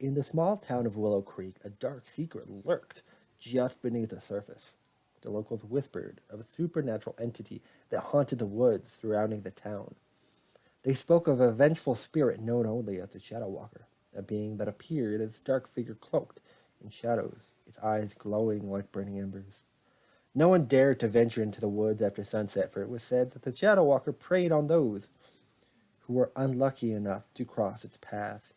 In the small town of Willow Creek, a dark secret lurked just beneath the surface. The locals whispered of a supernatural entity that haunted the woods surrounding the town. They spoke of a vengeful spirit known only as the Shadow Walker, a being that appeared as a dark figure cloaked in shadows, its eyes glowing like burning embers. No one dared to venture into the woods after sunset, for it was said that the Shadow Walker preyed on those who were unlucky enough to cross its path.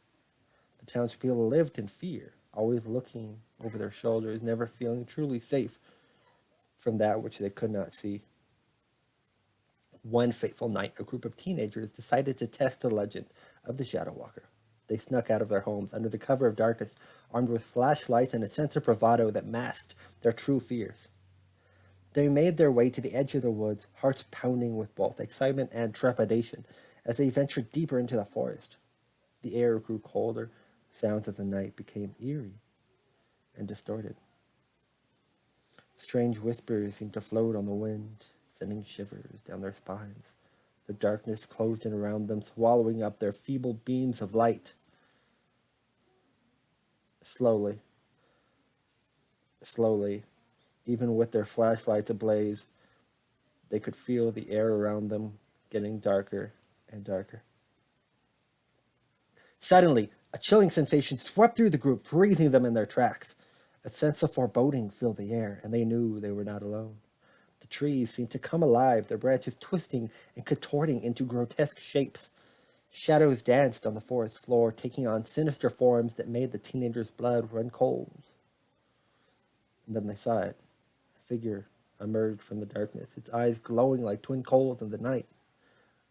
The townspeople lived in fear, always looking over their shoulders, never feeling truly safe from that which they could not see. One fateful night, a group of teenagers decided to test the legend of the Shadow Walker. They snuck out of their homes under the cover of darkness, armed with flashlights and a sense of bravado that masked their true fears. They made their way to the edge of the woods, hearts pounding with both excitement and trepidation as they ventured deeper into the forest. The air grew colder, sounds of the night became eerie and distorted. Strange whispers seemed to float on the wind, sending shivers down their spines. The darkness closed in around them, swallowing up their feeble beams of light. Slowly, even with their flashlights ablaze, they could feel the air around them getting darker and darker. Suddenly, a chilling sensation swept through the group, freezing them in their tracks. A sense of foreboding filled the air, and they knew they were not alone. The trees seemed to come alive, their branches twisting and contorting into grotesque shapes. Shadows danced on the forest floor, taking on sinister forms that made the teenagers' blood run cold. And then they saw it. A figure emerged from the darkness, its eyes glowing like twin coals in the night.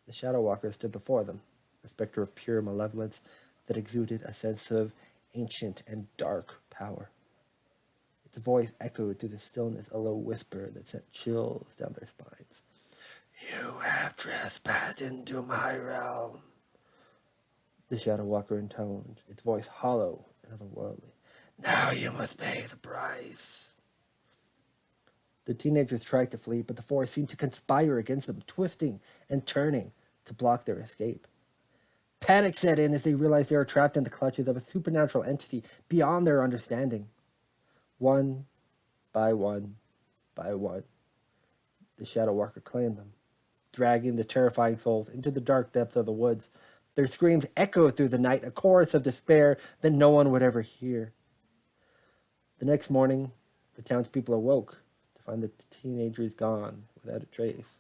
The Shadow Walker stood before them, a specter of pure malevolence that exuded a sense of ancient and dark power. Its voice echoed through the stillness, a low whisper that sent chills down their spines. "You have trespassed into my realm," the Shadow Walker intoned, its voice hollow and otherworldly. "Now you must pay the price." The teenagers tried to flee, but the forest seemed to conspire against them, twisting and turning to block their escape. Panic set in as they realized they were trapped in the clutches of a supernatural entity beyond their understanding. One by one, the Shadow Walker claimed them, dragging the terrifying souls into the dark depths of the woods. Their screams echoed through the night, a chorus of despair that no one would ever hear. The next morning, the townspeople awoke to find the teenagers gone without a trace,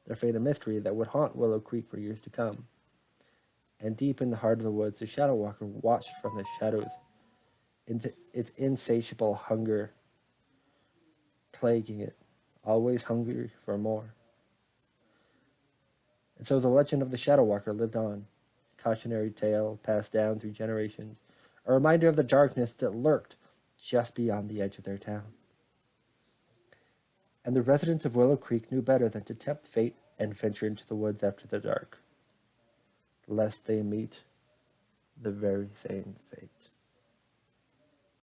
their fate a mystery that would haunt Willow Creek for years to come. And deep in the heart of the woods, the Shadow Walker watched from the shadows, its insatiable hunger plaguing it, always hungry for more. And so the legend of the Shadow Walker lived on, a cautionary tale passed down through generations, a reminder of the darkness that lurked just beyond the edge of their town. And the residents of Willow Creek knew better than to tempt fate and venture into the woods after the dark, lest they meet the very same fate.